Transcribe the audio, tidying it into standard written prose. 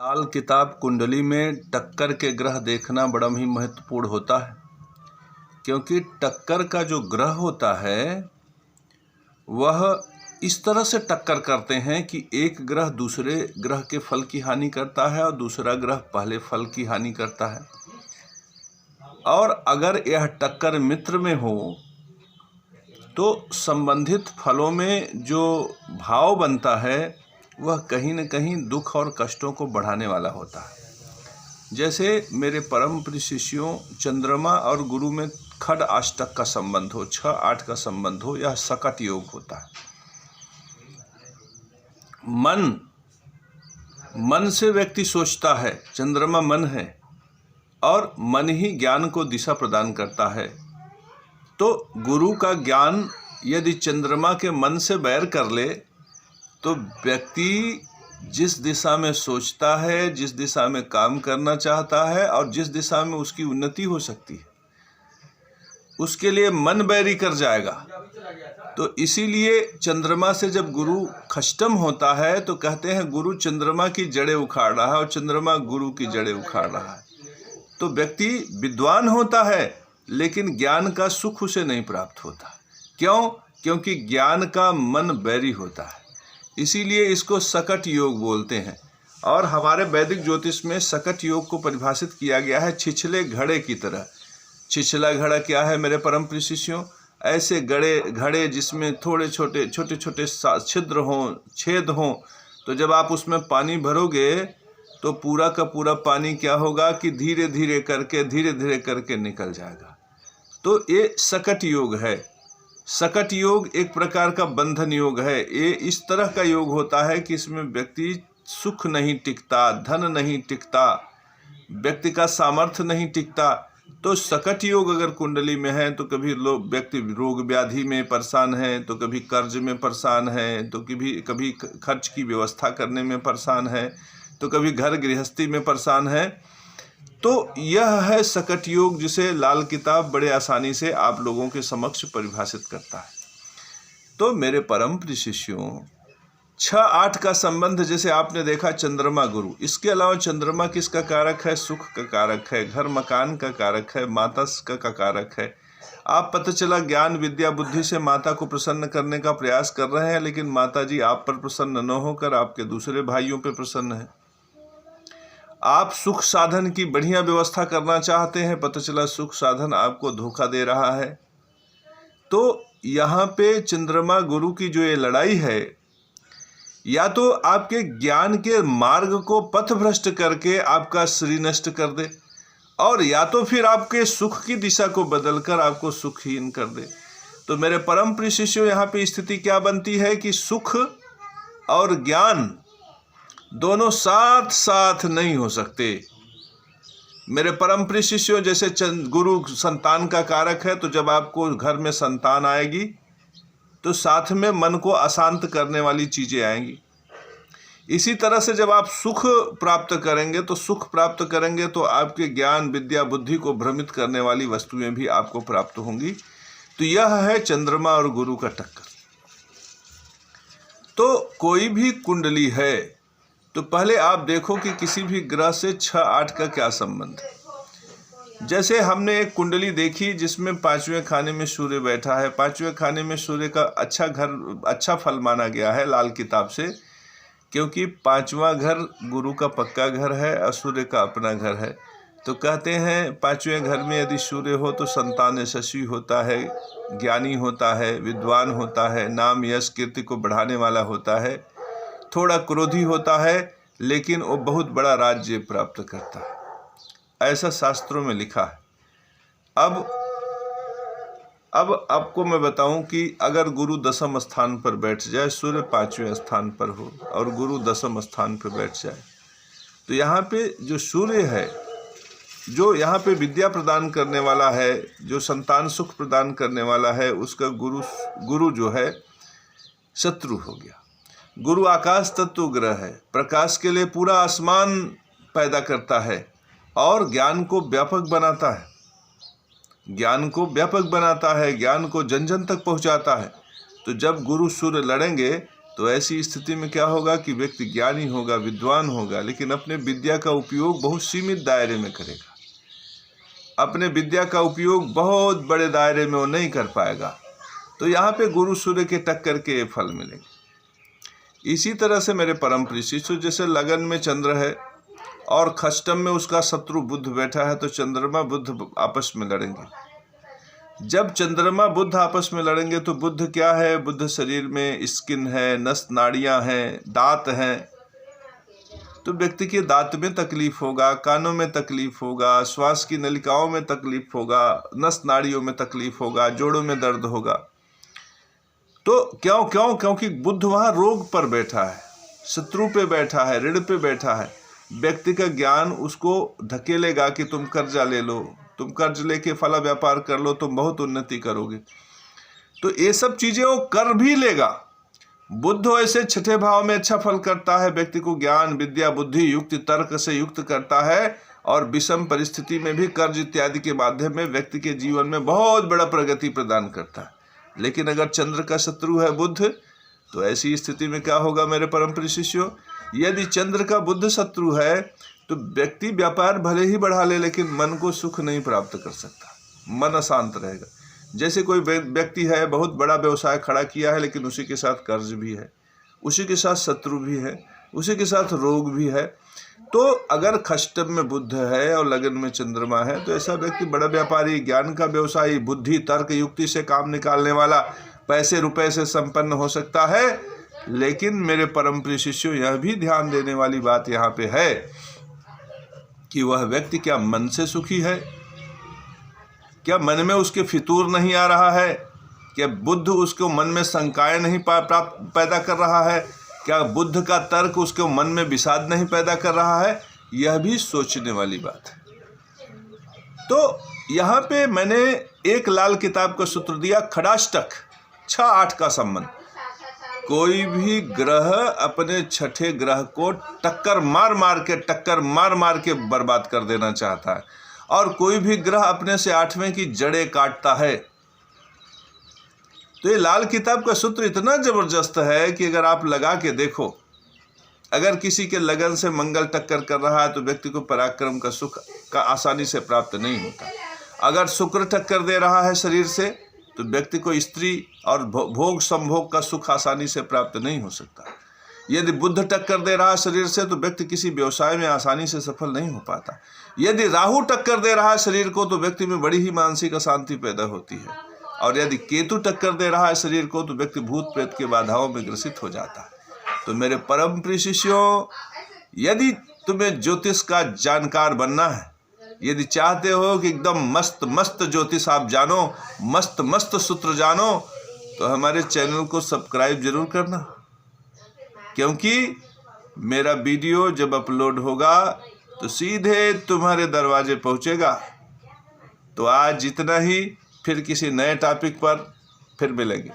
लाल किताब कुंडली में टक्कर के ग्रह देखना बड़ा ही महत्वपूर्ण होता है, क्योंकि टक्कर का जो ग्रह होता है वह इस तरह से टक्कर करते हैं कि एक ग्रह दूसरे ग्रह के फल की हानि करता है और दूसरा ग्रह पहले फल की हानि करता है। और अगर यह टक्कर मित्र में हो तो संबंधित फलों में जो भाव बनता है वह कहीं न कहीं दुख और कष्टों को बढ़ाने वाला होता है। जैसे मेरे परम प्रिय शिष्यों, चंद्रमा और गुरु में खड अष्टक का संबंध हो, 6-8 का संबंध हो, यह सकट योग होता है। मन से व्यक्ति सोचता है, चंद्रमा मन है और मन ही ज्ञान को दिशा प्रदान करता है। तो गुरु का ज्ञान यदि चंद्रमा के मन से बैर कर ले तो व्यक्ति जिस दिशा में सोचता है, जिस दिशा में काम करना चाहता है और जिस दिशा में उसकी उन्नति हो सकती है, उसके लिए मन बैरी कर जाएगा। तो इसीलिए चंद्रमा से जब गुरु खष्टम होता है तो कहते हैं गुरु चंद्रमा की जड़ें उखाड़ रहा है और चंद्रमा गुरु की जड़ें उखाड़ रहा है। तो व्यक्ति विद्वान होता है लेकिन ज्ञान का सुख उसे नहीं प्राप्त होता। क्यों? क्योंकि ज्ञान का मन बैरी होता है। इसीलिए इसको सकट योग बोलते हैं। और हमारे वैदिक ज्योतिष में सकट योग को परिभाषित किया गया है छिछले घड़े की तरह। छिछला घड़ा क्या है मेरे परम प्रिय शिष्यों? ऐसे घड़े जिसमें छोटे छोटे छिद्र हों, छेद हों, तो जब आप उसमें पानी भरोगे तो पूरा का पूरा पानी क्या होगा कि धीरे धीरे करके निकल जाएगा। तो ये सकट योग है। सकट योग एक प्रकार का बंधन योग है। ये इस तरह का योग होता है कि इसमें व्यक्ति सुख नहीं टिकता, धन नहीं टिकता, व्यक्ति का सामर्थ्य नहीं टिकता। तो सकट योग अगर कुंडली में है तो कभी व्यक्ति रोग व्याधि में परेशान है, तो कभी कर्ज में परेशान है, तो कभी खर्च की व्यवस्था करने में परेशान है, तो कभी घर गृहस्थी में परेशान है। तो यह है सकट योग, जिसे लाल किताब बड़े आसानी से आप लोगों के समक्ष परिभाषित करता है। तो मेरे परम प्रिय शिष्यों, 6-8 का संबंध जैसे आपने देखा चंद्रमा गुरु, इसके अलावा चंद्रमा किसका कारक है? सुख का कारक है, घर मकान का कारक है, माता का कारक है। आप पता चला ज्ञान विद्या बुद्धि से माता को प्रसन्न करने का प्रयास कर रहे हैं, लेकिन माता जी आप पर प्रसन्न न होकर आपके दूसरे भाइयों पर प्रसन्न है। आप सुख साधन की बढ़िया व्यवस्था करना चाहते हैं, पता चला सुख साधन आपको धोखा दे रहा है। तो यहाँ पे चंद्रमा गुरु की जो ये लड़ाई है, या तो आपके ज्ञान के मार्ग को पथभ्रष्ट करके आपका श्री नष्ट कर दे, और या तो फिर आपके सुख की दिशा को बदलकर आपको सुखहीन कर दे। तो मेरे परम प्रिय शिष्यों, यहाँ पे स्थिति क्या बनती है कि सुख और ज्ञान दोनों साथ साथ नहीं हो सकते। मेरे परम प्रिय शिष्यों, जैसे गुरु संतान का कारक है, तो जब आपको घर में संतान आएगी तो साथ में मन को अशांत करने वाली चीज़ें आएंगी। इसी तरह से जब आप सुख प्राप्त करेंगे तो आपके ज्ञान विद्या बुद्धि को भ्रमित करने वाली वस्तुएं भी आपको प्राप्त होंगी। तो यह है चंद्रमा और गुरु का टक्कर। तो कोई भी कुंडली है तो पहले आप देखो कि किसी भी ग्रह से 6-8 का क्या संबंध है। जैसे हमने एक कुंडली देखी जिसमें 5वें खाने में सूर्य बैठा है। 5वें खाने में सूर्य का अच्छा फल माना गया है लाल किताब से, क्योंकि 5वां घर गुरु का पक्का घर है और सूर्य का अपना घर है। तो कहते हैं 5वें घर में यदि सूर्य हो तो संतान यशस्वी होता है, ज्ञानी होता है, विद्वान होता है, नाम यश कीर्ति को बढ़ाने वाला होता है, थोड़ा क्रोधी होता है लेकिन वो बहुत बड़ा राज्य प्राप्त करता है। ऐसा शास्त्रों में लिखा है। अब आपको मैं बताऊं कि अगर गुरु 10वें स्थान पर बैठ जाए, सूर्य 5वें स्थान पर हो और गुरु 10वें स्थान पर बैठ जाए, तो यहाँ पे जो सूर्य है, जो यहाँ पे विद्या प्रदान करने वाला है, जो संतान सुख प्रदान करने वाला है, उसका गुरु जो है शत्रु हो गया। गुरु आकाश तत्व ग्रह है, प्रकाश के लिए पूरा आसमान पैदा करता है और ज्ञान को व्यापक बनाता है, ज्ञान को जन जन तक पहुंचाता है। तो जब गुरु सूर्य लड़ेंगे तो ऐसी स्थिति में क्या होगा कि व्यक्ति ज्ञानी होगा, विद्वान होगा, लेकिन अपने विद्या का उपयोग बहुत सीमित दायरे में करेगा। अपने विद्या का उपयोग बहुत बड़े दायरे में वो नहीं कर पाएगा। तो यहाँ पे गुरु सूर्य के टक्कर के फल मिलेंगे। इसी तरह से मेरे परम प्रिय शिष्य, जैसे लगन में चंद्र है और खष्टम में उसका शत्रु बुध बैठा है, तो चंद्रमा बुध आपस में लड़ेंगे। जब चंद्रमा बुध आपस में लड़ेंगे तो बुध क्या है? बुध शरीर में स्किन है, नस नाड़ियाँ हैं, दांत हैं। तो व्यक्ति के दांत में तकलीफ होगा, कानों में तकलीफ होगा, श्वास की नलिकाओं में तकलीफ होगा, नस नाड़ियों में तकलीफ होगा, जोड़ों में दर्द होगा। तो क्योंकि बुध वहाँ रोग पर बैठा है, शत्रु पे बैठा है, ऋण पे बैठा है। व्यक्ति का ज्ञान उसको धकेलेगा कि तुम कर्जा ले लो, तुम कर्ज लेके फला व्यापार कर लो, तुम बहुत उन्नति करोगे। तो ये सब चीज़ें वो कर भी लेगा। बुध ऐसे छठे भाव में अच्छा फल करता है, व्यक्ति को ज्ञान, विद्या, बुद्धि, युक्ति, तर्क से युक्त करता है और विषम परिस्थिति में भी कर्ज इत्यादि के माध्यम में व्यक्ति के जीवन में बहुत बड़ा प्रगति प्रदान करता है। लेकिन अगर चंद्र का शत्रु है बुध, तो ऐसी स्थिति में क्या होगा मेरे परम प्रिय शिष्यों? यदि चंद्र का बुध शत्रु है तो व्यक्ति व्यापार भले ही बढ़ा ले, लेकिन मन को सुख नहीं प्राप्त कर सकता, मन अशांत रहेगा। जैसे कोई व्यक्ति है, बहुत बड़ा व्यवसाय खड़ा किया है, लेकिन उसी के साथ कर्ज भी है, उसी के साथ शत्रु भी है, उसी के साथ रोग भी है। तो अगर खष्टम में बुध है और लगन में चंद्रमा है, तो ऐसा व्यक्ति बड़ा व्यापारी, ज्ञान का व्यवसायी, बुद्धि, तर्क, युक्ति से काम निकालने वाला, पैसे रुपए से संपन्न हो सकता है। लेकिन मेरे परम प्रिय शिष्यों, यह भी ध्यान देने वाली बात यहाँ पे है कि वह व्यक्ति क्या मन से सुखी है? क्या मन में उसके फितूर नहीं आ रहा है? क्या बुद्ध उसको मन में शंकाएं नहीं पैदा कर रहा है? क्या बुद्ध का तर्क उसके मन में विषाद नहीं पैदा कर रहा है? यह भी सोचने वाली बात है। तो यहाँ पे मैंने एक लाल किताब का सूत्र दिया, खड़ाष्टक 6-8 का संबंध। कोई भी ग्रह अपने छठे ग्रह को टक्कर मार मार के बर्बाद कर देना चाहता है, और कोई भी ग्रह अपने से 8वें की जड़ें काटता है। तो ये लाल किताब का सूत्र इतना जबरदस्त है कि अगर आप लगा के देखो, अगर किसी के लगन से मंगल टक्कर कर रहा है तो व्यक्ति को पराक्रम का सुख का आसानी से प्राप्त नहीं होता। अगर शुक्र टक्कर दे रहा है शरीर से तो व्यक्ति को स्त्री और भोग संभोग का सुख आसानी से प्राप्त नहीं हो सकता। यदि बुध टक्कर दे रहा है शरीर से तो व्यक्ति किसी व्यवसाय में आसानी से सफल नहीं हो पाता। यदि राहु टक्कर दे रहा है शरीर को तो व्यक्ति में बड़ी ही मानसिक अशांति पैदा होती है, और यदि केतु टक्कर दे रहा है शरीर को तो व्यक्ति भूत प्रेत के बाधाओं में ग्रसित हो जाता है। तो मेरे परम प्रिय शिष्यों, यदि तुम्हें ज्योतिष का जानकार बनना है, यदि चाहते हो कि एकदम मस्त मस्त ज्योतिष आप जानो, मस्त मस्त सूत्र जानो, तो हमारे चैनल को सब्सक्राइब जरूर करना, क्योंकि मेरा वीडियो जब अपलोड होगा तो सीधे तुम्हारे दरवाजे पहुंचेगा। तो आज इतना ही, फिर किसी नए टॉपिक पर फिर मिलेंगे।